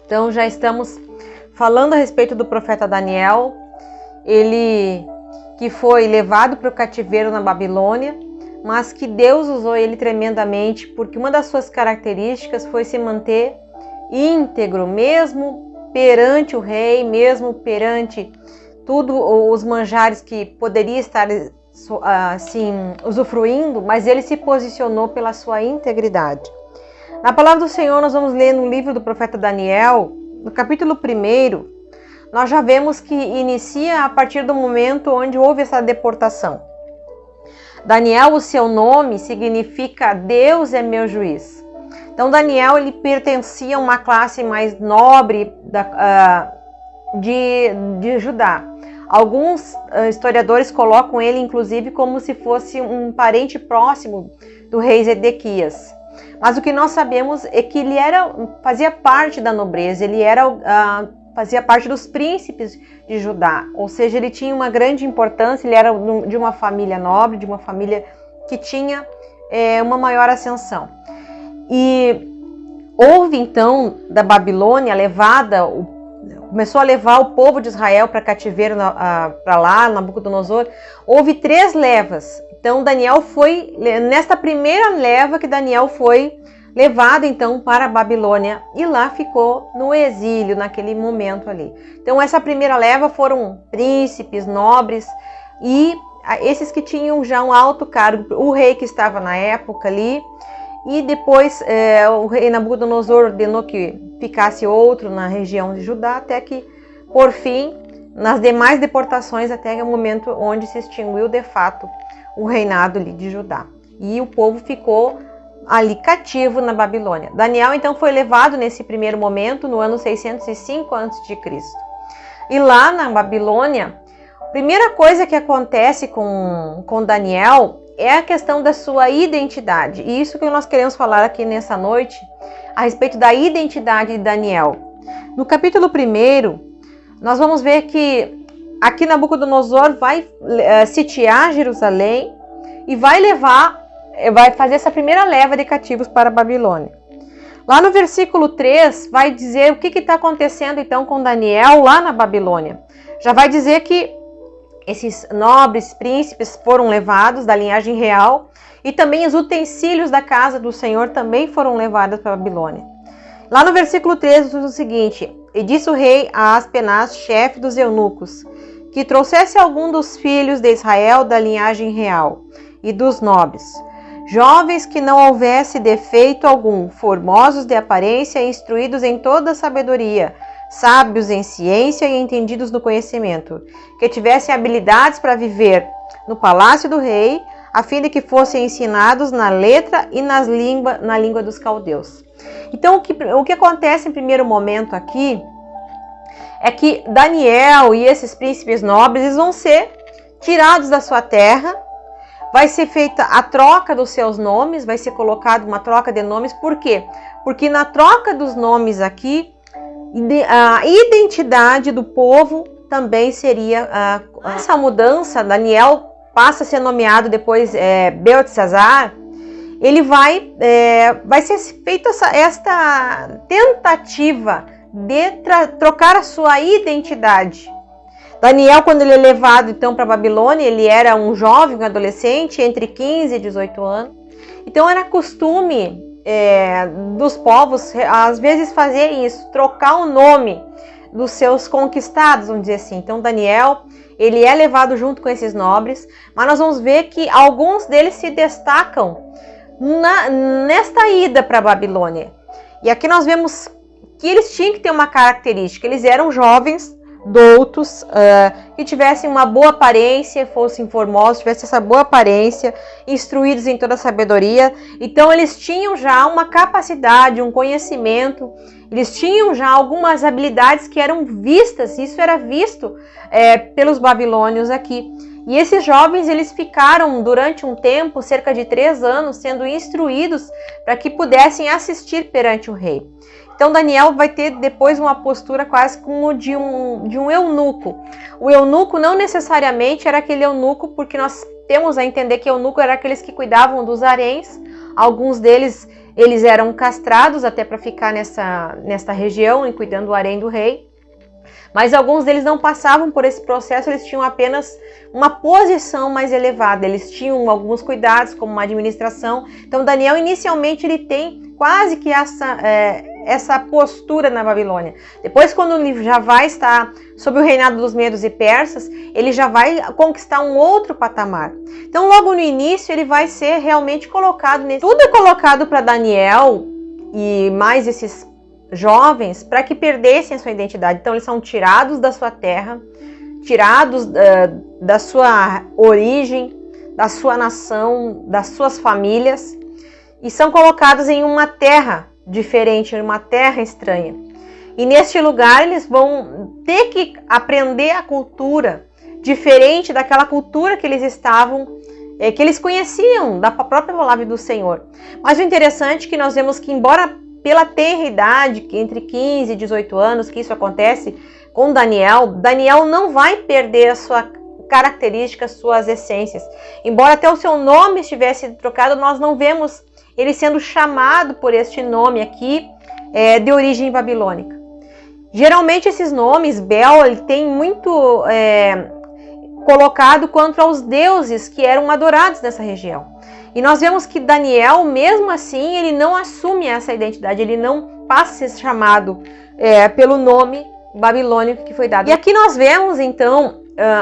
Então já estamos falando a respeito do profeta Daniel, ele que foi levado para o cativeiro na Babilônia, mas que Deus usou ele tremendamente, porque uma das suas características foi se manter íntegro, mesmo perante o rei, mesmo perante tudo os manjares que poderia estar assim usufruindo, mas ele se posicionou pela sua integridade. Na palavra do Senhor, nós vamos ler no livro do profeta Daniel, no capítulo 1, nós já vemos que inicia a partir do momento onde houve essa deportação. Daniel, o seu nome significa Deus é meu juiz. Então Daniel, ele pertencia a uma classe mais nobre de Judá. Alguns historiadores colocam ele, inclusive, como se fosse um parente próximo do rei Zedequias. Mas o que nós sabemos é que ele fazia parte da nobreza, ele fazia parte dos príncipes de Judá, ou seja, ele tinha uma grande importância, ele era de uma família nobre, de uma família que tinha uma maior ascensão. E houve então da Babilônia começou a levar o povo de Israel para cativeiro para lá, Nabucodonosor. Houve 3 levas. Então Daniel foi nesta primeira leva que Daniel foi levado então para a Babilônia e lá ficou no exílio naquele momento ali. Então essa primeira leva foram príncipes, nobres e esses que tinham já um alto cargo, o rei que estava na época ali, e depois o rei Nabucodonosor ordenou que ficasse outro na região de Judá, até que por fim, nas demais deportações, até o momento onde se extinguiu de fato o reinado ali de Judá. E o povo ficou ali cativo na Babilônia. Daniel então foi levado nesse primeiro momento no ano 605 a.C. E lá na Babilônia, a primeira coisa que acontece com Daniel é a questão da sua identidade. E isso que nós queremos falar aqui nessa noite, a respeito da identidade de Daniel. No capítulo 1, nós vamos ver que aqui Nabucodonosor vai sitiar Jerusalém e vai fazer essa primeira leva de cativos para a Babilônia. Lá no versículo 3 vai dizer o que está acontecendo então com Daniel lá na Babilônia. Já vai dizer que esses nobres príncipes foram levados da linhagem real e também os utensílios da casa do Senhor também foram levados para a Babilônia. Lá no versículo 13 diz o seguinte: E disse o rei a Aspenaz, chefe dos eunucos, que trouxesse algum dos filhos de Israel da linhagem real e dos nobres, jovens que não houvesse defeito algum, formosos de aparência, instruídos em toda a sabedoria, sábios em ciência e entendidos no conhecimento, que tivessem habilidades para viver no palácio do rei, a fim de que fossem ensinados na letra e na língua dos caldeus. Então, o que acontece em primeiro momento aqui é que Daniel e esses príncipes nobres eles vão ser tirados da sua terra, vai ser feita a troca dos seus nomes, vai ser colocada uma troca de nomes. Por quê? Porque na troca dos nomes aqui, a identidade do povo também seria essa mudança. Daniel passa a ser nomeado depois Beltesazar. Ele vai ser feita esta tentativa de trocar a sua identidade. Daniel, quando ele é levado então para a Babilônia, ele era um jovem, um adolescente, entre 15 e 18 anos. Então era costume dos povos, às vezes, fazer isso, trocar o nome dos seus conquistados, vamos dizer assim. Então Daniel, ele é levado junto com esses nobres, mas nós vamos ver que alguns deles se destacam nesta ida para a Babilônia. E aqui nós vemos que eles tinham que ter uma característica: eles eram jovens, doutos, que tivessem uma boa aparência, fossem formosos, tivessem essa boa aparência, instruídos em toda a sabedoria. Então eles tinham já uma capacidade, um conhecimento, eles tinham já algumas habilidades que eram vistas, isso era visto pelos babilônios aqui. E esses jovens, eles ficaram durante um tempo, cerca de 3 anos, sendo instruídos para que pudessem assistir perante o rei. Então Daniel vai ter depois uma postura quase como de um eunuco. O eunuco não necessariamente era aquele eunuco, porque nós temos a entender que eunuco era aqueles que cuidavam dos haréns, Alguns deles, eles eram castrados até para ficar nesta região, e cuidando do harém do rei. Mas alguns deles não passavam por esse processo, eles tinham apenas uma posição mais elevada, eles tinham alguns cuidados, como uma administração. Então Daniel, inicialmente, ele tem quase que essa postura na Babilônia. Depois, quando ele já vai estar sob o reinado dos medos e persas, ele já vai conquistar um outro patamar. Então, logo no início, ele vai ser realmente colocado nesse... Tudo é colocado para Daniel e mais esses jovens para que perdessem a sua identidade. Então, eles são tirados da sua terra, tirados da sua origem, da sua nação, das suas famílias, e são colocados em uma terra diferente, em uma terra estranha. E neste lugar eles vão ter que aprender a cultura diferente daquela cultura que eles estavam, que eles conheciam da própria palavra do Senhor. Mas o interessante é que nós vemos que, embora pela tenra idade, que entre 15 e 18 anos, que isso acontece com Daniel, Daniel não vai perder a sua característica, as suas essências. Embora até o seu nome estivesse trocado, nós não vemos ele sendo chamado por este nome aqui, de origem babilônica. Geralmente esses nomes, Bel, ele tem muito colocado contra os deuses que eram adorados nessa região. E nós vemos que Daniel, mesmo assim, ele não assume essa identidade, ele não passa a ser chamado pelo nome babilônico que foi dado. E aqui nós vemos, então,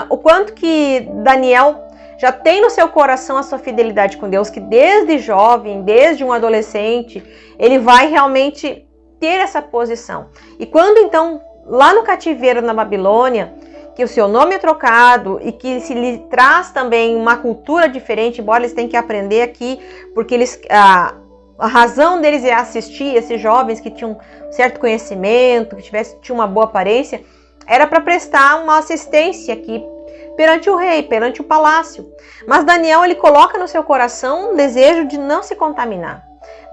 o quanto que Daniel já tem no seu coração a sua fidelidade com Deus, que desde jovem, desde um adolescente, ele vai realmente ter essa posição. E quando então, lá no cativeiro na Babilônia, que o seu nome é trocado e que se lhe traz também uma cultura diferente, embora eles tenham que aprender aqui, porque a razão deles é assistir esses jovens que tinham certo conhecimento, que tinham uma boa aparência, era para prestar uma assistência aqui perante o rei, perante o palácio. Mas Daniel, ele coloca no seu coração um desejo de não se contaminar.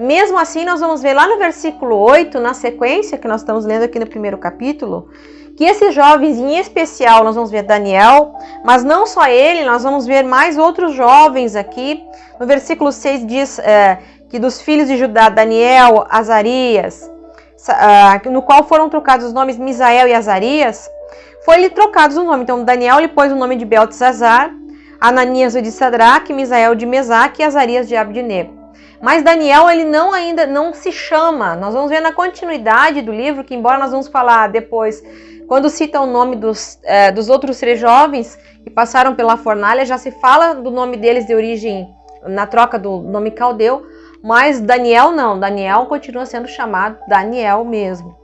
Mesmo assim, nós vamos ver lá no versículo 8, na sequência que nós estamos lendo aqui no primeiro capítulo, que esses jovens, em especial, nós vamos ver Daniel, mas não só ele, nós vamos ver mais outros jovens aqui. No versículo 6 diz que dos filhos de Judá, Daniel, Azarias, no qual foram trocados os nomes Misael e Azarias, foi-lhe trocados o nome. Então Daniel lhe pôs o nome de Beltesazar, Ananias o de Sadraque, Misael de Mesaque e Azarias de Abdenego. Mas Daniel, ele ainda não se chama. Nós vamos ver na continuidade do livro, que embora nós vamos falar depois, quando cita o nome dos outros 3 jovens que passaram pela fornalha, já se fala do nome deles de origem, na troca do nome caldeu, mas Daniel não. Daniel continua sendo chamado Daniel mesmo.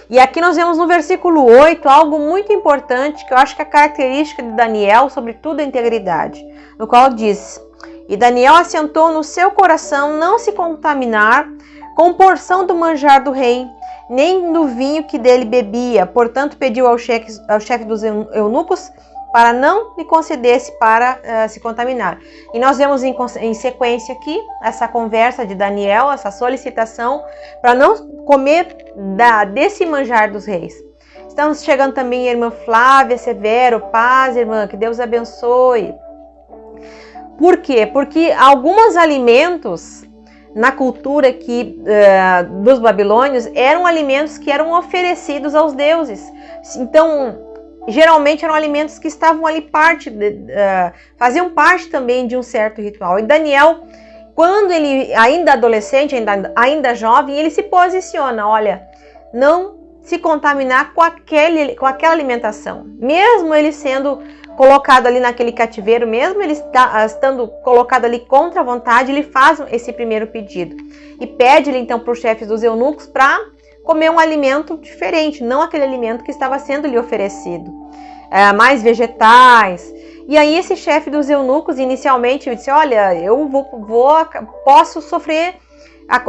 E aqui nós vemos no versículo 8 algo muito importante, que eu acho que é a característica de Daniel, sobretudo a integridade, no qual diz: e Daniel assentou no seu coração não se contaminar com porção do manjar do rei, nem do vinho que dele bebia. Portanto, pediu ao chefe dos eunucos para não lhe concedesse para se contaminar. E nós vemos em sequência aqui essa conversa de Daniel, essa solicitação para não comer desse manjar dos reis. Estamos chegando também a irmã Flávia Severo, paz, irmã, que Deus abençoe. Por quê? Porque alguns alimentos na cultura aqui dos babilônios eram alimentos que eram oferecidos aos deuses. Então, geralmente eram alimentos que estavam ali faziam parte também de um certo ritual. E Daniel, quando ele ainda adolescente, ainda jovem, ele se posiciona: olha, não se contaminar com aquela alimentação. Mesmo ele sendo colocado ali naquele cativeiro, mesmo ele estando colocado ali contra a vontade, ele faz esse primeiro pedido. E pede-lhe então para os chefes dos eunucos para comer um alimento diferente, não aquele alimento que estava sendo lhe oferecido. Mais vegetais. E aí esse chefe dos eunucos inicialmente disse: olha, eu posso sofrer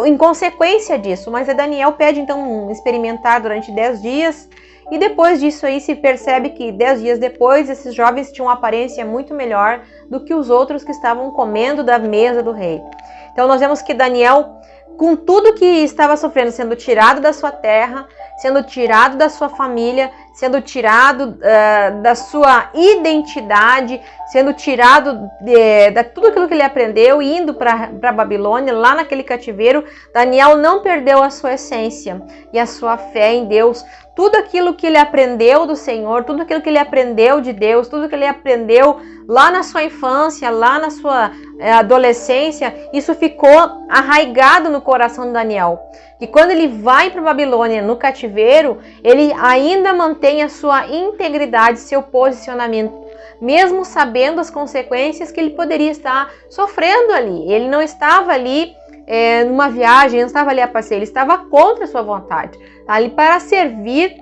em consequência disso. Mas Daniel pede então experimentar durante 10 dias. E depois disso aí se percebe que 10 dias depois esses jovens tinham uma aparência muito melhor do que os outros que estavam comendo da mesa do rei. Então nós vemos que Daniel com tudo que estava sofrendo, sendo tirado da sua terra, sendo tirado da sua família, sendo tirado da sua identidade, sendo tirado de tudo aquilo que ele aprendeu, indo para a Babilônia, lá naquele cativeiro, Daniel não perdeu a sua essência e a sua fé em Deus. Tudo aquilo que ele aprendeu do Senhor, tudo aquilo que ele aprendeu de Deus, tudo que ele aprendeu lá na sua infância, lá na sua adolescência, isso ficou arraigado no coração de Daniel. E quando ele vai para a Babilônia no cativeiro, ele ainda mantém a sua integridade, seu posicionamento, mesmo sabendo as consequências que ele poderia estar sofrendo ali. Ele não estava ali numa viagem, não estava ali a passeio, ele estava contra a sua vontade, ali para servir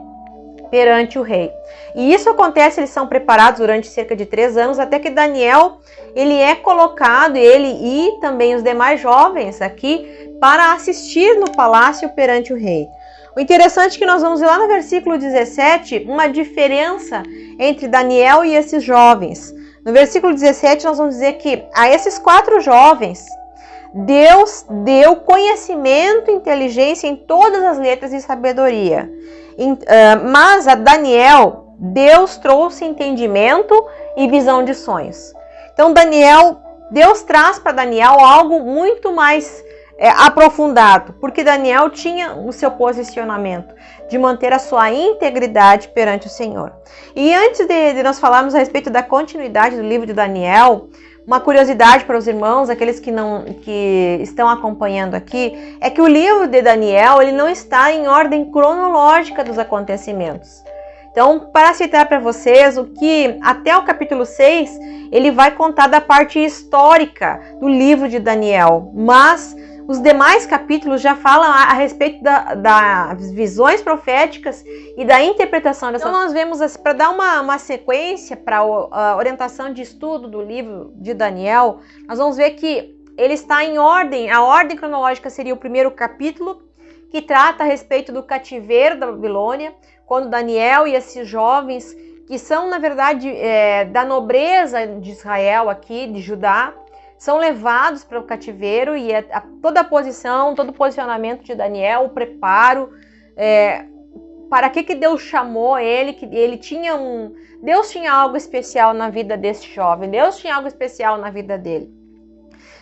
perante o rei. E isso acontece, eles são preparados durante cerca de 3 anos, até que Daniel, ele é colocado, ele e também os demais jovens aqui, para assistir no palácio perante o rei. O interessante é que nós vamos ver lá no versículo 17, uma diferença entre Daniel e esses jovens. No versículo 17, nós vamos dizer que a esses 4 jovens, Deus deu conhecimento e inteligência em todas as letras e sabedoria. Mas a Daniel, Deus trouxe entendimento e visão de sonhos. Então Deus traz para Daniel algo muito mais aprofundado, porque Daniel tinha o seu posicionamento de manter a sua integridade perante o Senhor. E antes de nós falarmos a respeito da continuidade do livro de Daniel, uma curiosidade para os irmãos, aqueles que estão acompanhando aqui, é que o livro de Daniel ele não está em ordem cronológica dos acontecimentos. Então, para citar para vocês, o que até o capítulo 6, ele vai contar da parte histórica do livro de Daniel, mas os demais capítulos já falam a respeito das visões proféticas e da interpretação dessas. Então nós vemos, para dar uma sequência para a orientação de estudo do livro de Daniel, nós vamos ver que ele está em ordem, a ordem cronológica seria o primeiro capítulo, que trata a respeito do cativeiro da Babilônia, quando Daniel e esses jovens, que são na verdade da nobreza de Israel aqui, de Judá, são levados para o cativeiro e toda a posição, todo o posicionamento de Daniel, o preparo, para que Deus chamou ele, que ele tinha Deus tinha algo especial na vida desse jovem, Deus tinha algo especial na vida dele.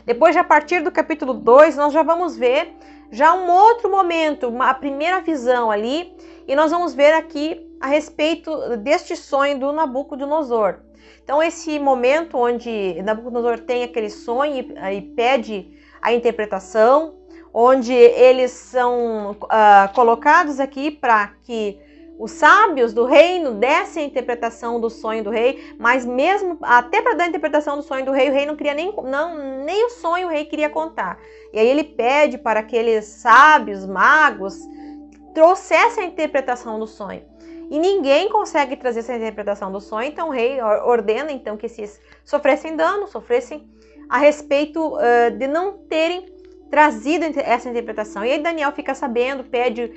Depois, a partir do capítulo 2, nós já vamos ver já um outro momento, a primeira visão ali, e nós vamos ver aqui a respeito deste sonho do Nabucodonosor. Então, esse momento onde Nabucodonosor tem aquele sonho e pede a interpretação, onde eles são colocados aqui para que os sábios do reino dessem a interpretação do sonho do rei, mas mesmo até para dar a interpretação do sonho do rei, o rei não queria nem o sonho o rei queria contar. E aí ele pede para aqueles sábios, magos, trouxessem a interpretação do sonho. E ninguém consegue trazer essa interpretação do sonho, então o rei ordena então que esses sofressem dano, sofressem a respeito de não terem trazido essa interpretação. E aí Daniel fica sabendo, pede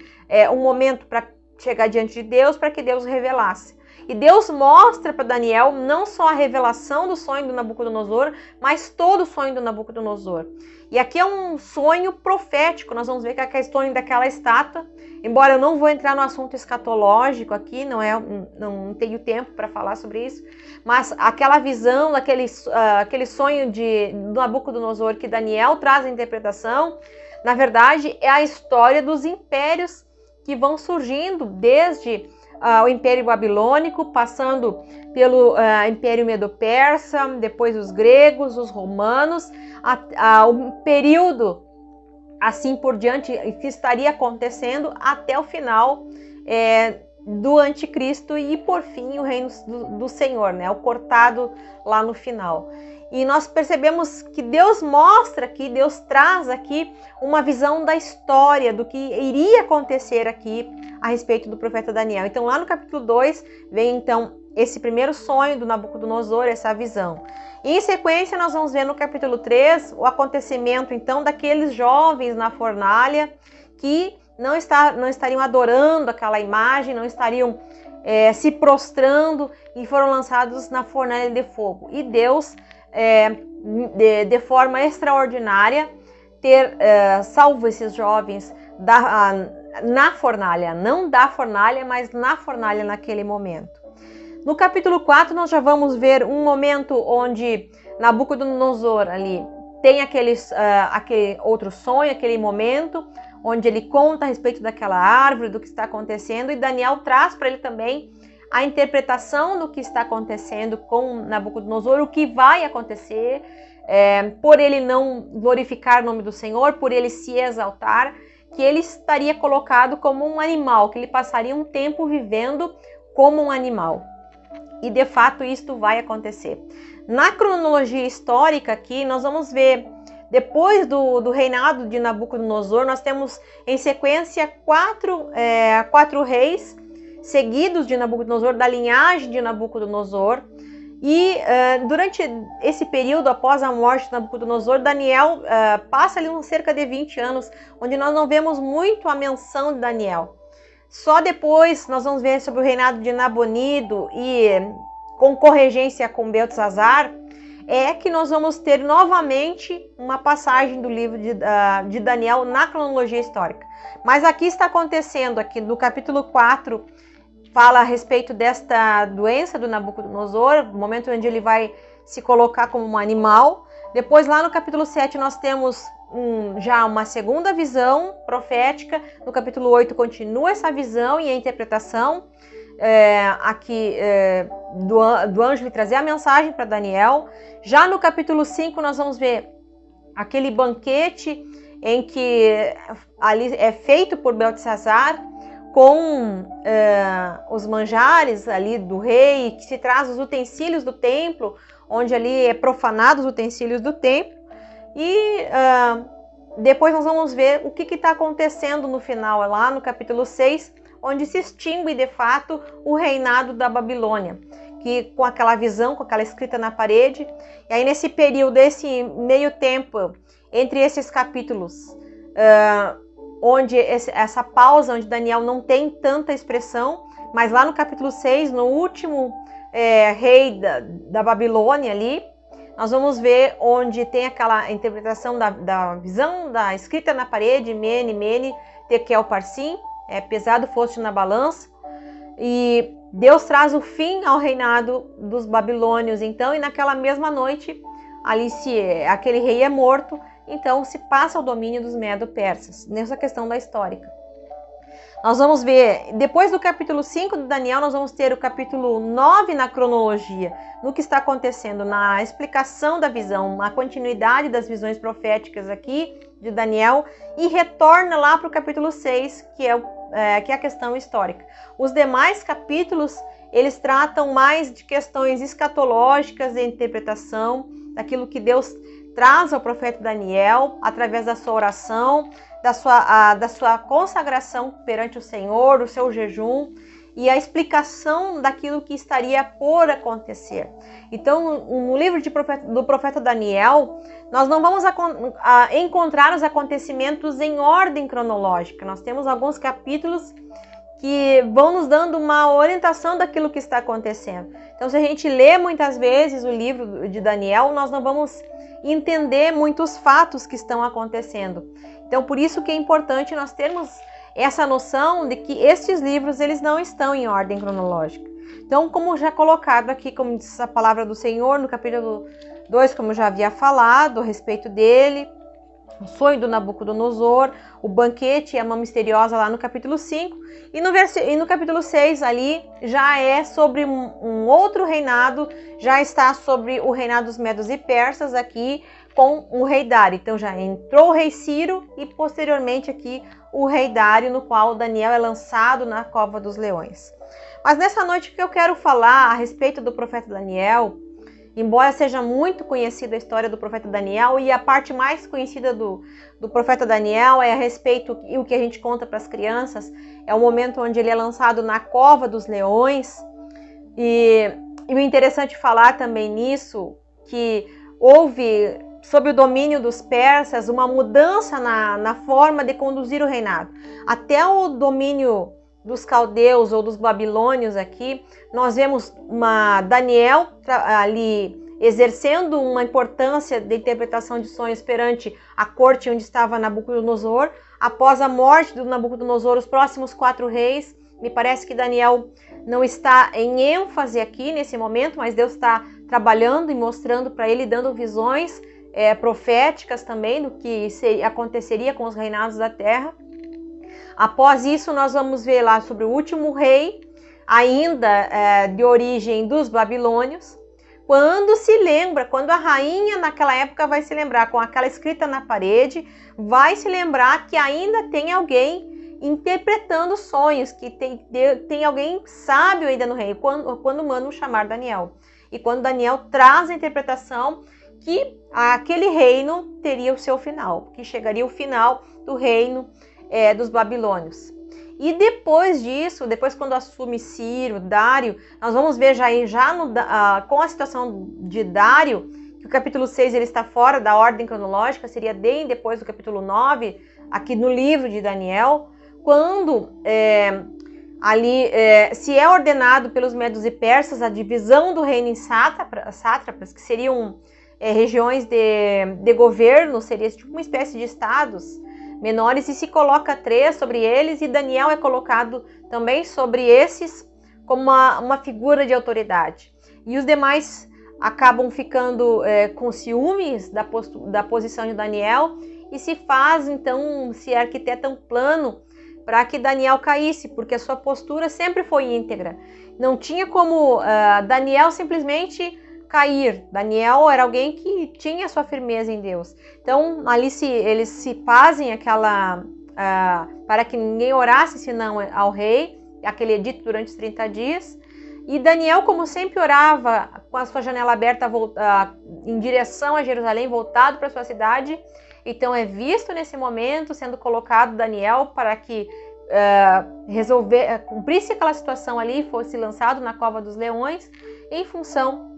um momento para chegar diante de Deus, para que Deus revelasse. E Deus mostra para Daniel não só a revelação do sonho do Nabucodonosor, mas todo o sonho do Nabucodonosor. E aqui é um sonho profético, nós vamos ver que é o sonho daquela estátua. Embora eu não vou entrar no assunto escatológico aqui, não tenho tempo para falar sobre isso, mas aquela visão, aquele sonho do Nabucodonosor que Daniel traz a interpretação, na verdade é a história dos impérios que vão surgindo desde o Império Babilônico, passando pelo Império Medo-Persa, depois os gregos, os romanos, o período assim por diante que estaria acontecendo até o final do anticristo e por fim o reino do Senhor, né? O cortado lá no final. E nós percebemos que Deus mostra aqui, Deus traz aqui uma visão da história, do que iria acontecer aqui a respeito do profeta Daniel. Então lá no capítulo 2 vem então esse primeiro sonho do Nabucodonosor, essa visão. E em sequência nós vamos ver no capítulo 3 o acontecimento então daqueles jovens na fornalha que não estariam adorando aquela imagem, não estariam se prostrando e foram lançados na fornalha de fogo. E Deus, de forma extraordinária, ter salvo esses jovens na fornalha, não da fornalha, mas na fornalha naquele momento. No capítulo 4 nós já vamos ver um momento onde Nabucodonosor ali tem aquele outro sonho, aquele momento onde ele conta a respeito daquela árvore, do que está acontecendo, e Daniel traz para ele também a interpretação do que está acontecendo com Nabucodonosor, o que vai acontecer, por ele não glorificar o nome do Senhor, por ele se exaltar, que ele estaria colocado como um animal, que ele passaria um tempo vivendo como um animal. E de fato isto vai acontecer. Na cronologia histórica aqui, nós vamos ver, depois do reinado de Nabucodonosor, nós temos em sequência quatro reis seguidos de Nabucodonosor, da linhagem de Nabucodonosor. E durante esse período, após a morte de Nabucodonosor, Daniel passa ali cerca de 20 anos, onde nós não vemos muito a menção de Daniel. Só depois nós vamos ver sobre o reinado de Nabonido e com corregência com Beltesazar, é que nós vamos ter novamente uma passagem do livro de Daniel na cronologia histórica. Mas aqui está acontecendo, aqui no capítulo 4, fala a respeito desta doença do Nabucodonosor, no momento onde ele vai se colocar como um animal. Depois, lá no capítulo 7, nós temos já uma segunda visão profética. No capítulo 8 continua essa visão e a interpretação do anjo lhe trazer a mensagem para Daniel. Já no capítulo 5 nós vamos ver aquele banquete em que ali é feito por Beltesazar com os manjares ali do rei, que se traz os utensílios do templo, onde ali é profanados os utensílios do templo. E depois nós vamos ver o que está acontecendo no final, lá no capítulo 6, onde se extingue de fato o reinado da Babilônia, que com aquela visão, com aquela escrita na parede. E aí nesse período, esse meio tempo, entre esses capítulos, onde essa pausa, onde Daniel não tem tanta expressão, mas lá no capítulo 6, no último rei da Babilônia ali, nós vamos ver onde tem aquela interpretação da visão, da escrita na parede, Mene, Mene, Tekel, Parsim, pesado foste na balança, e Deus traz o fim ao reinado dos babilônios, então, e naquela mesma noite, ali aquele rei é morto, então se passa ao domínio dos medo-persas, nessa questão da histórica. Nós vamos ver, depois do capítulo 5 de Daniel, nós vamos ter o capítulo 9 na cronologia, no que está acontecendo, na explicação da visão, a continuidade das visões proféticas aqui de Daniel, e retorna lá para o capítulo 6, que é a questão histórica. Os demais capítulos, eles tratam mais de questões escatológicas de interpretação, daquilo que Deus traz ao profeta Daniel, através da sua oração, da sua consagração perante o Senhor, o seu jejum e a explicação daquilo que estaria por acontecer. Então, no livro do profeta Daniel, nós não vamos encontrar os acontecimentos em ordem cronológica. Nós temos alguns capítulos que vão nos dando uma orientação daquilo que está acontecendo. Então, se a gente lê muitas vezes o livro de Daniel, nós não vamos entender muitos fatos que estão acontecendo. Então, por isso que é importante nós termos essa noção de que estes livros, eles não estão em ordem cronológica. Então, como já colocado aqui, como diz a palavra do Senhor, no capítulo 2, como eu já havia falado a respeito dele, o sonho do Nabucodonosor, o banquete e a mão misteriosa lá no capítulo 5, e no capítulo 6 ali já é sobre um outro reinado, já está sobre o reinado dos medos e persas aqui com o rei Dário. Então já entrou o rei Ciro e posteriormente aqui o rei Dário, no qual Daniel é lançado na cova dos leões. Mas nessa noite que eu quero falar a respeito do profeta Daniel, embora seja muito conhecida a história do profeta Daniel, e a parte mais conhecida do profeta Daniel é a respeito, e o que a gente conta para as crianças, é o momento onde ele é lançado na cova dos leões. E o interessante falar também nisso, que houve, sob o domínio dos persas, uma mudança na forma de conduzir o reinado. Até o domínio dos caldeus ou dos babilônios aqui, nós vemos Daniel ali exercendo uma importância de interpretação de sonhos perante a corte onde estava Nabucodonosor. Após a morte do Nabucodonosor, os próximos 4 reis, me parece que Daniel não está em ênfase aqui nesse momento, mas Deus está trabalhando e mostrando para ele, dando visões proféticas também do que aconteceria com os reinados da terra. Após isso, nós vamos ver lá sobre o último rei, ainda de origem dos babilônios, quando a rainha naquela época vai se lembrar, com aquela escrita na parede, vai se lembrar que ainda tem alguém interpretando sonhos, que tem alguém sábio ainda no reino, quando mandam chamar Daniel. E quando Daniel traz a interpretação que aquele reino teria o seu final, que chegaria o final do reino dos babilônios. E depois disso, quando assume Ciro, Dário, nós vamos ver com a situação de Dário, que o capítulo 6 ele está fora da ordem cronológica, seria bem depois do capítulo 9, aqui no livro de Daniel, quando se é ordenado pelos medos e persas a divisão do reino em sátrapas, que seriam regiões de governo, seria tipo uma espécie de estados menores, e se coloca 3 sobre eles, e Daniel é colocado também sobre esses como uma figura de autoridade. E os demais acabam ficando com ciúmes da posição de Daniel, e se arquiteta um plano para que Daniel caísse, porque a sua postura sempre foi íntegra. Não tinha como Daniel simplesmente cair. Daniel era alguém que tinha sua firmeza em Deus. Então, ali eles se fazem para que ninguém orasse senão ao rei, aquele edito durante os 30 dias. E Daniel, como sempre, orava com a sua janela aberta em direção a Jerusalém, voltado para a sua cidade. Então, é visto nesse momento, sendo colocado Daniel para que cumprisse aquela situação ali, fosse lançado na cova dos leões, em função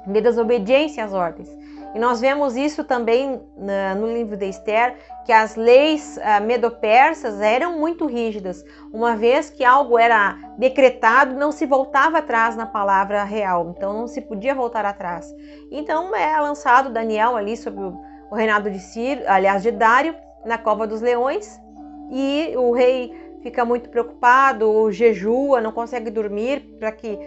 de desobediência às ordens. E nós vemos isso também no livro de Esther, que as leis medo-persas eram muito rígidas. Uma vez que algo era decretado, não se voltava atrás na palavra real, então não se podia voltar atrás. Então é lançado Daniel ali sobre o reinado de Dário, na cova dos leões, e o rei fica muito preocupado, jejua, não consegue dormir para que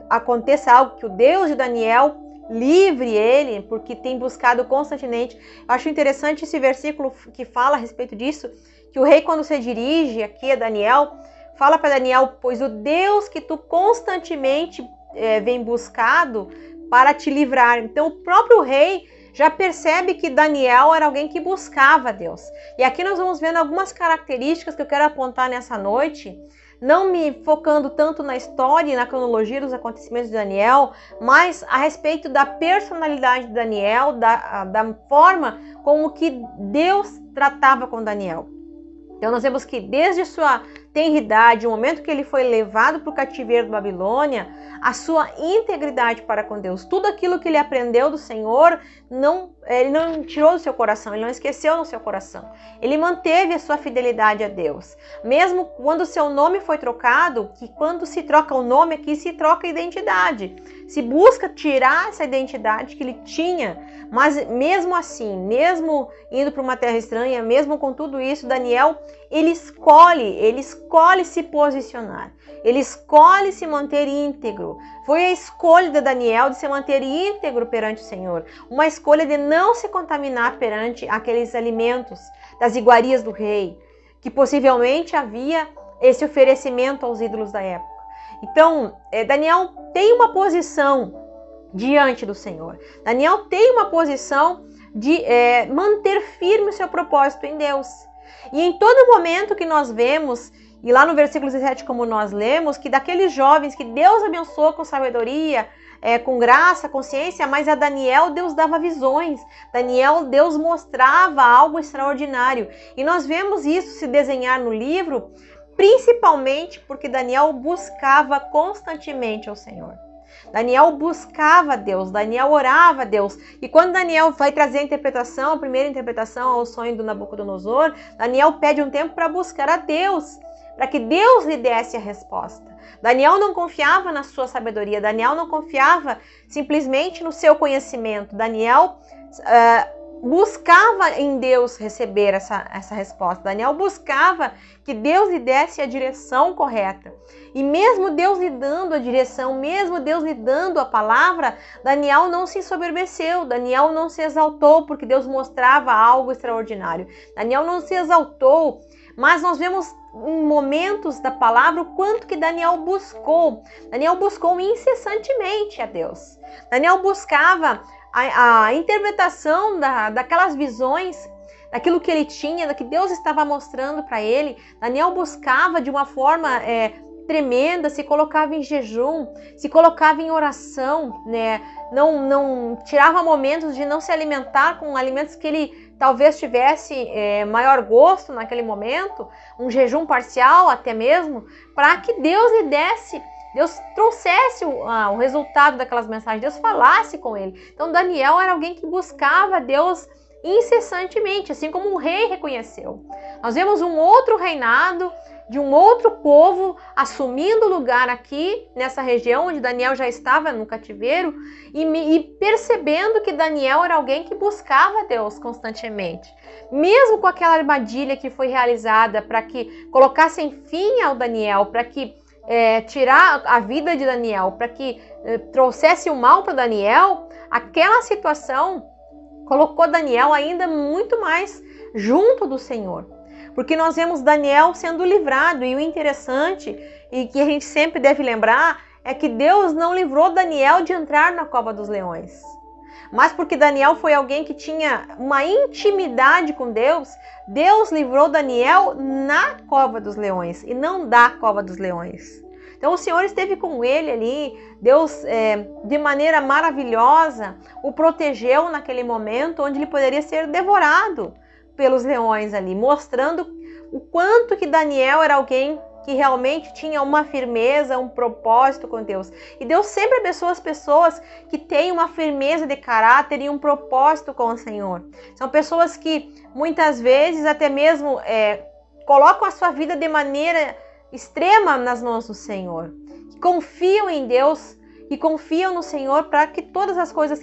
aconteça algo, que o Deus de Daniel livre ele, porque tem buscado constantemente. Eu acho interessante esse versículo que fala a respeito disso, que o rei, quando se dirige aqui a Daniel, fala para Daniel: pois o Deus que tu constantemente vem buscado para te livrar. Então o próprio rei já percebe que Daniel era alguém que buscava Deus. E aqui nós vamos vendo algumas características que eu quero apontar nessa noite, não me focando tanto na história e na cronologia dos acontecimentos de Daniel, mas a respeito da personalidade de Daniel, da forma como que Deus tratava com Daniel. Então nós vemos que desde sua tenridade, o momento que ele foi levado para o cativeiro da Babilônia, a sua integridade para com Deus, tudo aquilo que ele aprendeu do Senhor, ele não tirou do seu coração, ele não esqueceu no seu coração. Ele manteve a sua fidelidade a Deus. Mesmo quando o seu nome foi trocado, que quando se troca o nome aqui, se troca a identidade. Se busca tirar essa identidade que ele tinha, mas mesmo assim, mesmo indo para uma terra estranha, mesmo com tudo isso, Daniel, ele escolhe se posicionar. Ele escolhe se manter íntegro. Foi a escolha de Daniel de se manter íntegro perante o Senhor. Uma escolha de não se contaminar perante aqueles alimentos das iguarias do rei, que possivelmente havia esse oferecimento aos ídolos da época. Então, Daniel tem uma posição diante do Senhor. Daniel tem uma posição de manter firme o seu propósito em Deus. E em todo momento que nós vemos, e lá no versículo 17, como nós lemos, que daqueles jovens que Deus abençoou com sabedoria, com graça, consciência, mas a Daniel Deus dava visões. Daniel, Deus mostrava algo extraordinário. E nós vemos isso se desenhar no livro, principalmente porque Daniel buscava constantemente ao Senhor. Daniel buscava Deus, Daniel orava a Deus. E quando Daniel vai trazer a primeira interpretação ao sonho do Nabucodonosor, Daniel pede um tempo para buscar a Deus, para que Deus lhe desse a resposta. Daniel não confiava na sua sabedoria, Daniel não confiava simplesmente no seu conhecimento. Daniel buscava em Deus receber essa resposta. Daniel buscava que Deus lhe desse a direção correta. E mesmo Deus lhe dando a direção, mesmo Deus lhe dando a palavra, Daniel não se ensoberbeceu, Daniel não se exaltou porque Deus mostrava algo extraordinário. Daniel não se exaltou, mas nós vemos em momentos da palavra o quanto que Daniel buscou. Daniel buscou incessantemente a Deus. Daniel buscava a interpretação daquelas visões, daquilo que ele tinha, do que Deus estava mostrando para ele. Daniel buscava de uma forma tremenda, se colocava em jejum, se colocava em oração, né? Não tirava momentos de não se alimentar com alimentos que ele talvez tivesse maior gosto naquele momento, um jejum parcial até mesmo, para que Deus lhe desse, Deus trouxesse o resultado daquelas mensagens, Deus falasse com ele. Então Daniel era alguém que buscava Deus incessantemente, assim como um rei reconheceu. Nós vemos um outro reinado de um outro povo assumindo lugar aqui nessa região onde Daniel já estava no cativeiro e percebendo que Daniel era alguém que buscava Deus constantemente. Mesmo com aquela armadilha que foi realizada para que colocassem fim ao Daniel, para que tirar a vida de Daniel, para que trouxesse o mal para Daniel, aquela situação colocou Daniel ainda muito mais junto do Senhor. Porque nós vemos Daniel sendo livrado, e o interessante, e que a gente sempre deve lembrar, é que Deus não livrou Daniel de entrar na cova dos leões. Mas porque Daniel foi alguém que tinha uma intimidade com Deus, Deus livrou Daniel na cova dos leões, e não da cova dos leões. Então o Senhor esteve com ele ali, Deus de maneira maravilhosa o protegeu naquele momento onde ele poderia ser devorado pelos leões ali, mostrando o quanto que Daniel era alguém que realmente tinha uma firmeza, um propósito com Deus. E Deus sempre abençoa as pessoas que têm uma firmeza de caráter e um propósito com o Senhor. São pessoas que muitas vezes até mesmo colocam a sua vida de maneira extrema nas mãos do Senhor, que confiam em Deus, que confiam no Senhor para que todas as coisas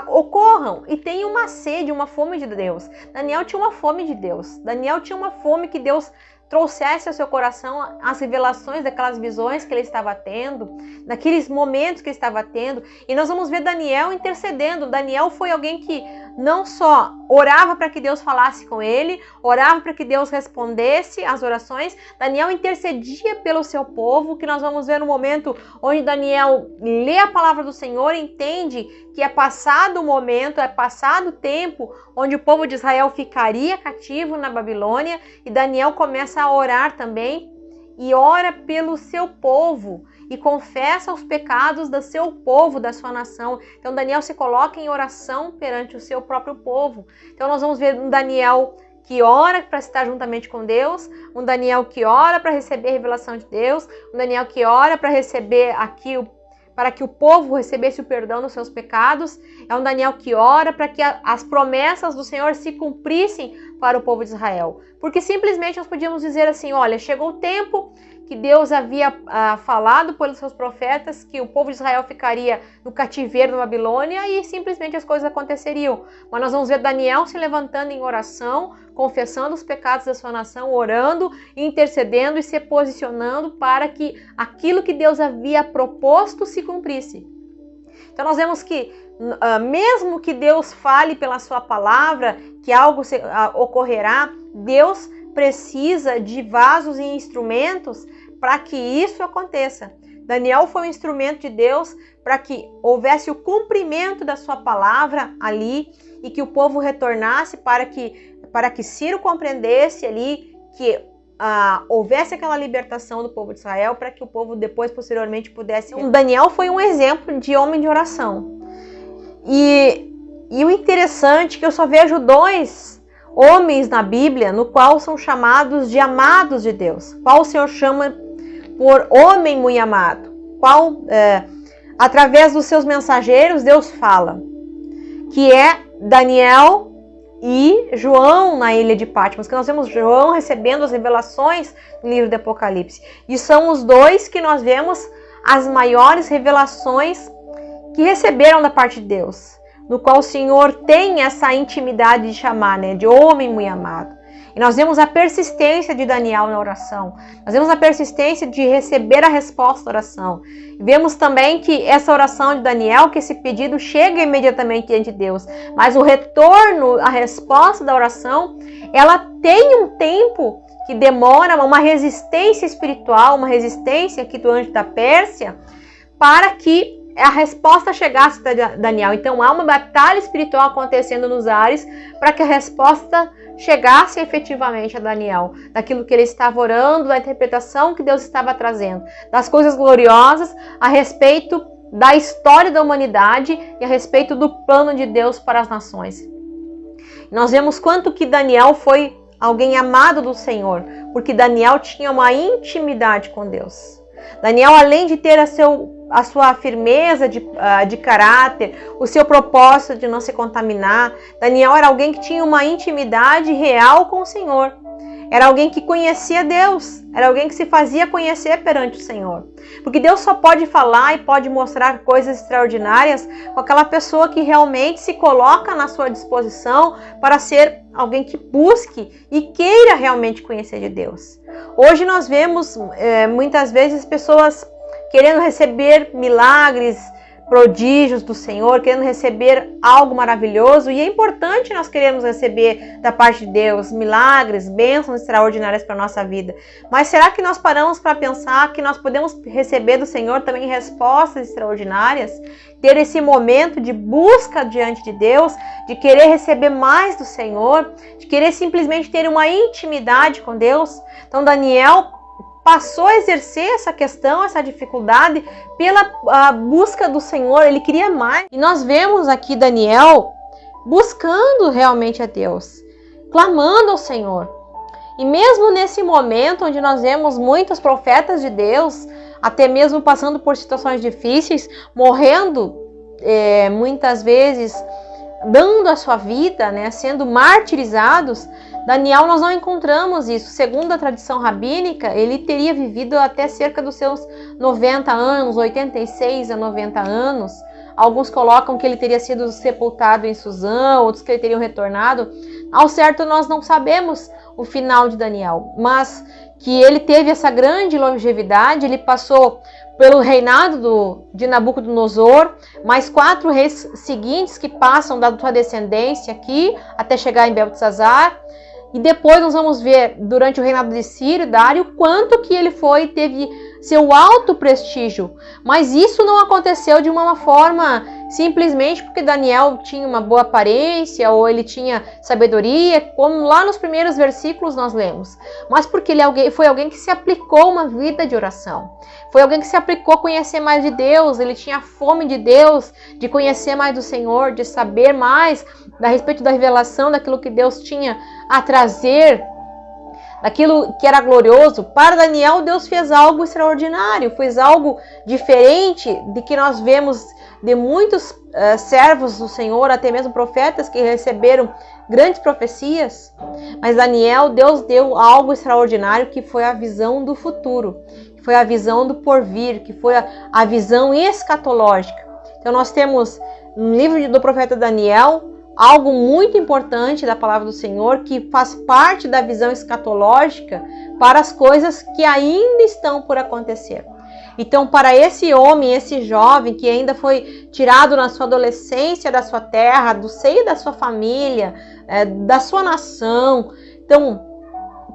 ocorram e tem uma sede, uma fome de Deus. Daniel tinha uma fome de Deus. Daniel tinha uma fome que Deus trouxesse ao seu coração as revelações daquelas visões que ele estava tendo, daqueles momentos que ele estava tendo. E nós vamos ver Daniel intercedendo. Daniel foi alguém que não só orava para que Deus falasse com ele, orava para que Deus respondesse às orações. Daniel intercedia pelo seu povo, que nós vamos ver no momento onde Daniel lê a palavra do Senhor, entende que é passado o momento, é passado o tempo onde o povo de Israel ficaria cativo na Babilônia, e Daniel começa a orar também, e ora pelo seu povo, e confessa os pecados do seu povo, da sua nação. Então Daniel se coloca em oração perante o seu próprio povo. Então nós vamos ver um Daniel que ora para estar juntamente com Deus, um Daniel que ora para receber a revelação de Deus, um Daniel que ora para receber para que o povo recebesse o perdão dos seus pecados. É um Daniel que ora para que as promessas do Senhor se cumprissem para o povo de Israel. Porque simplesmente nós podíamos dizer assim, olha, chegou o tempo que Deus havia falado pelos seus profetas que o povo de Israel ficaria no cativeiro na Babilônia e simplesmente as coisas aconteceriam. Mas nós vamos ver Daniel se levantando em oração, confessando os pecados da sua nação, orando, intercedendo e se posicionando para que aquilo que Deus havia proposto se cumprisse. Então nós vemos que mesmo que Deus fale pela sua palavra que algo ocorrerá, Deus precisa de vasos e instrumentos para que isso aconteça. Daniel foi um instrumento de Deus para que houvesse o cumprimento da sua palavra ali e que o povo retornasse para que Ciro compreendesse ali que houvesse aquela libertação do povo de Israel, para que o povo depois, posteriormente, pudesse... Daniel foi um exemplo de homem de oração. E o interessante é que eu só vejo 2 homens na Bíblia, no qual são chamados de amados de Deus. Qual o Senhor chama por homem muito amado? Qual, através dos seus mensageiros, Deus fala? Que é Daniel e João na ilha de Patmos, que nós vemos João recebendo as revelações no livro do Apocalipse. E são os dois que nós vemos as maiores revelações que receberam da parte de Deus, no qual o Senhor tem essa intimidade de chamar, né, de homem muito amado. E nós vemos a persistência de Daniel na oração. Nós vemos a persistência de receber a resposta da oração. E vemos também que essa oração de Daniel, que esse pedido chega imediatamente diante de Deus. Mas o retorno, a resposta da oração, ela tem um tempo que demora, uma resistência espiritual, uma resistência aqui do anjo da Pérsia, para que a resposta chegasse a Daniel. Então há uma batalha espiritual acontecendo nos ares para que a resposta chegasse efetivamente a Daniel, daquilo que ele estava orando, da interpretação que Deus estava trazendo, das coisas gloriosas a respeito da história da humanidade e a respeito do plano de Deus para as nações. Nós vemos quanto que Daniel foi alguém amado do Senhor, porque Daniel tinha uma intimidade com Deus. Daniel, além de ter a sua firmeza de caráter, o seu propósito de não se contaminar, Daniel era alguém que tinha uma intimidade real com o Senhor. Era alguém que conhecia Deus, era alguém que se fazia conhecer perante o Senhor. Porque Deus só pode falar e pode mostrar coisas extraordinárias com aquela pessoa que realmente se coloca na sua disposição para ser alguém que busque e queira realmente conhecer de Deus. Hoje nós vemos muitas vezes pessoas querendo receber milagres, prodígios do Senhor, querendo receber algo maravilhoso, e é importante nós queremos receber da parte de Deus milagres, bênçãos extraordinárias para a nossa vida. Mas será que nós paramos para pensar que nós podemos receber do Senhor também respostas extraordinárias? Ter esse momento de busca diante de Deus, de querer receber mais do Senhor, de querer simplesmente ter uma intimidade com Deus? Então Daniel passou a exercer essa questão, essa dificuldade pela busca do Senhor. Ele queria mais. E nós vemos aqui Daniel buscando realmente a Deus, clamando ao Senhor. E mesmo nesse momento onde nós vemos muitos profetas de Deus, até mesmo passando por situações difíceis, morrendo muitas vezes, dando a sua vida, né, sendo martirizados, Daniel, nós não encontramos isso. Segundo a tradição rabínica, ele teria vivido até cerca dos seus 90 anos, 86 a 90 anos. Alguns colocam que ele teria sido sepultado em Suzã, outros que ele teria retornado. Ao certo, nós não sabemos o final de Daniel, mas que ele teve essa grande longevidade. Ele passou pelo reinado de Nabucodonosor, mais 4 reis seguintes que passam da sua descendência aqui, até chegar em Beltesazar. E depois nós vamos ver, durante o reinado de Ciro, Dário, quanto que ele teve seu alto prestígio. Mas isso não aconteceu de uma forma simplesmente porque Daniel tinha uma boa aparência ou ele tinha sabedoria, como lá nos primeiros versículos nós lemos. Mas porque ele foi alguém que se aplicou uma vida de oração. Foi alguém que se aplicou a conhecer mais de Deus. Ele tinha fome de Deus, de conhecer mais do Senhor, de saber mais a respeito da revelação, daquilo que Deus tinha a trazer, daquilo que era glorioso. Para Daniel, Deus fez algo extraordinário, fez algo diferente de que nós vemos de muitos servos do Senhor, até mesmo profetas que receberam grandes profecias. Mas Daniel, Deus deu algo extraordinário, que foi a visão do futuro, que foi a visão do porvir, que foi a visão escatológica. Então nós temos no livro do profeta Daniel algo muito importante da palavra do Senhor, que faz parte da visão escatológica para as coisas que ainda estão por acontecer. Então, para esse homem, esse jovem que ainda foi tirado na sua adolescência da sua terra, do seio da sua família, da sua nação, então,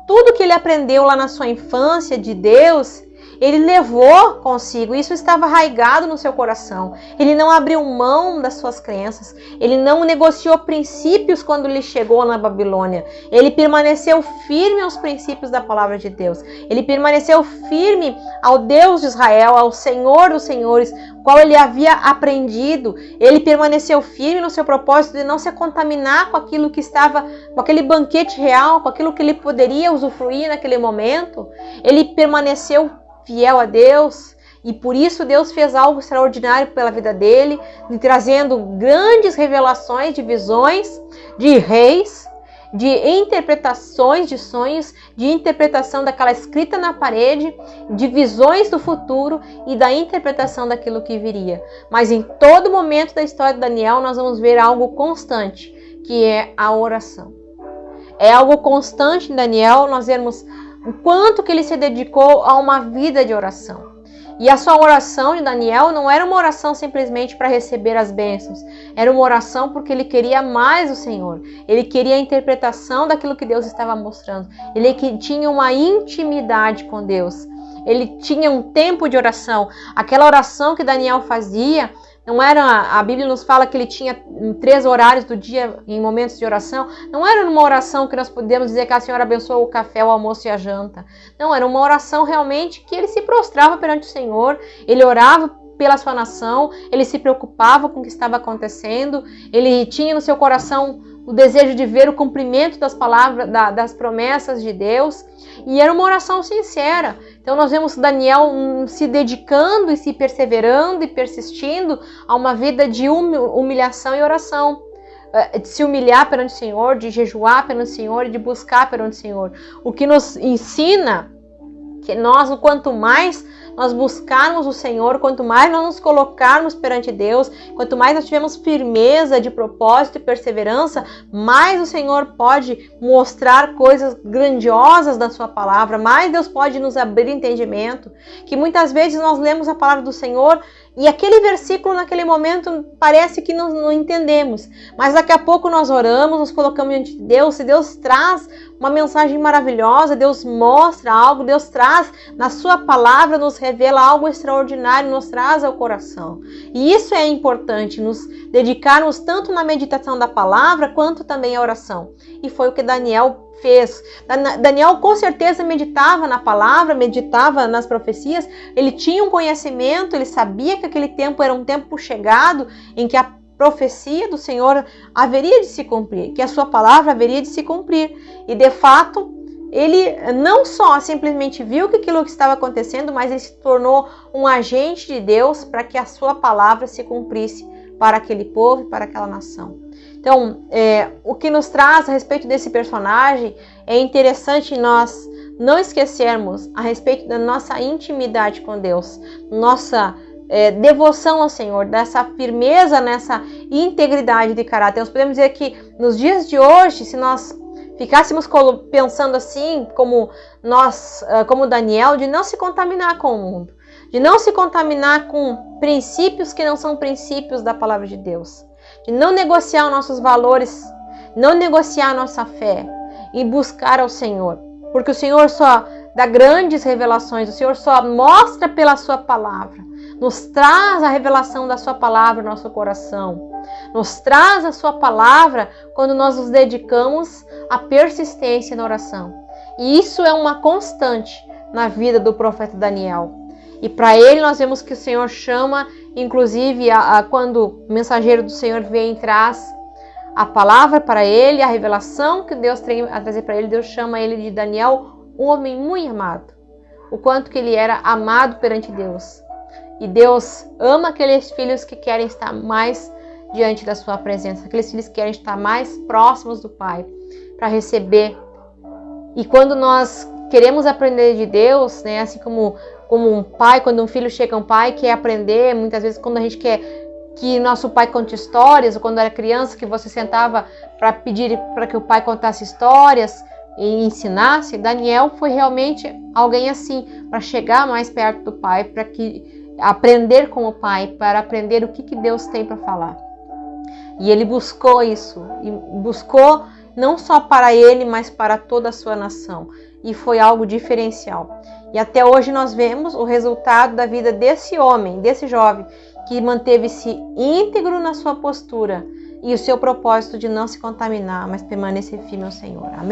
tudo que ele aprendeu lá na sua infância de Deus, ele levou consigo, isso estava arraigado no seu coração. Ele não abriu mão das suas crenças, ele não negociou princípios quando ele chegou na Babilônia. Ele permaneceu firme aos princípios da palavra de Deus. Ele permaneceu firme ao Deus de Israel, ao Senhor dos Senhores, qual ele havia aprendido. Ele permaneceu firme no seu propósito de não se contaminar com aquilo que estava, com aquele banquete real, com aquilo que ele poderia usufruir naquele momento. Ele permaneceu fiel a Deus, E por isso Deus fez algo extraordinário pela vida dele, lhe trazendo grandes revelações de visões, de reis, de interpretações de sonhos, de interpretação daquela escrita na parede, de visões do futuro e da interpretação daquilo que viria. Mas em todo momento da história de Daniel nós vamos ver algo constante, que é a oração. É algo constante em Daniel, nós vemos o quanto que ele se dedicou a uma vida de oração. E a sua oração de Daniel não era uma oração simplesmente para receber as bênçãos. Era uma oração porque ele queria mais o Senhor. Ele queria a interpretação daquilo que Deus estava mostrando. Ele tinha uma intimidade com Deus. Ele tinha um tempo de oração. Aquela oração que Daniel fazia, não era, a Bíblia nos fala que ele tinha 3 horários do dia em momentos de oração. Não era uma oração que nós podemos dizer que a Senhora abençoou o café, o almoço e a janta. Não, era uma oração realmente que ele se prostrava perante o Senhor. Ele orava pela sua nação, ele se preocupava com o que estava acontecendo. Ele tinha no seu coração o desejo de ver o cumprimento das palavras, das promessas de Deus. E era uma oração sincera. Então nós vemos Daniel se dedicando e se perseverando e persistindo a uma vida de humilhação e oração. De se humilhar perante o Senhor, de jejuar perante o Senhor e de buscar perante o Senhor. O que nos ensina que nós, quanto mais nós buscarmos o Senhor, quanto mais nós nos colocarmos perante Deus, quanto mais nós tivermos firmeza de propósito e perseverança, mais o Senhor pode mostrar coisas grandiosas da sua palavra, mais Deus pode nos abrir entendimento, que muitas vezes nós lemos a palavra do Senhor e aquele versículo naquele momento parece que não entendemos, mas daqui a pouco nós oramos, nos colocamos diante de Deus, e Deus traz uma mensagem maravilhosa, Deus mostra algo, Deus traz na sua palavra, nos revela algo extraordinário, nos traz ao coração. E isso é importante, nos dedicarmos tanto na meditação da palavra, quanto também à oração. E foi o que Daniel fez. Daniel com certeza meditava na palavra, meditava nas profecias, ele tinha um conhecimento, ele sabia que aquele tempo era um tempo chegado, em que a profecia do Senhor haveria de se cumprir, que a sua palavra haveria de se cumprir. E de fato, ele não só simplesmente viu que aquilo que estava acontecendo, mas ele se tornou um agente de Deus para que a sua palavra se cumprisse para aquele povo e para aquela nação. Então, o que nos traz a respeito desse personagem, é interessante nós não esquecermos a respeito da nossa intimidade com Deus, nossa devoção ao Senhor, dessa firmeza, nessa integridade de caráter. Nós podemos dizer que nos dias de hoje, se nós ficássemos pensando assim, como Daniel, de não se contaminar com o mundo, de não se contaminar com princípios que não são princípios da palavra de Deus, de não negociar os nossos valores, não negociar a nossa fé e buscar ao Senhor, porque o Senhor só dá grandes revelações, o Senhor só mostra pela sua palavra, nos traz a revelação da sua palavra no nosso coração, nos traz a sua palavra quando nós nos dedicamos à persistência na oração. E isso é uma constante na vida do profeta Daniel. E para ele nós vemos que o Senhor chama, inclusive quando o mensageiro do Senhor vem e traz a palavra para ele, a revelação que Deus tem a trazer para ele, Deus chama ele de Daniel, um homem muito amado. O quanto que ele era amado perante Deus. E Deus ama aqueles filhos que querem estar mais diante da sua presença, aqueles filhos que querem estar mais próximos do Pai, para receber. E quando nós queremos aprender de Deus, né, assim como um pai, quando um filho chega a um pai, quer aprender, muitas vezes quando a gente quer que nosso pai conte histórias, ou quando era criança, que você sentava para pedir para que o pai contasse histórias e ensinasse, Daniel foi realmente alguém assim, para chegar mais perto do pai, para aprender com o pai, para aprender o que Deus tem para falar. E ele buscou isso, e buscou não só para ele, mas para toda a sua nação. E foi algo diferencial. E até hoje nós vemos o resultado da vida desse homem, desse jovem, que manteve-se íntegro na sua postura e o seu propósito de não se contaminar, mas permanecer firme ao Senhor. Amém?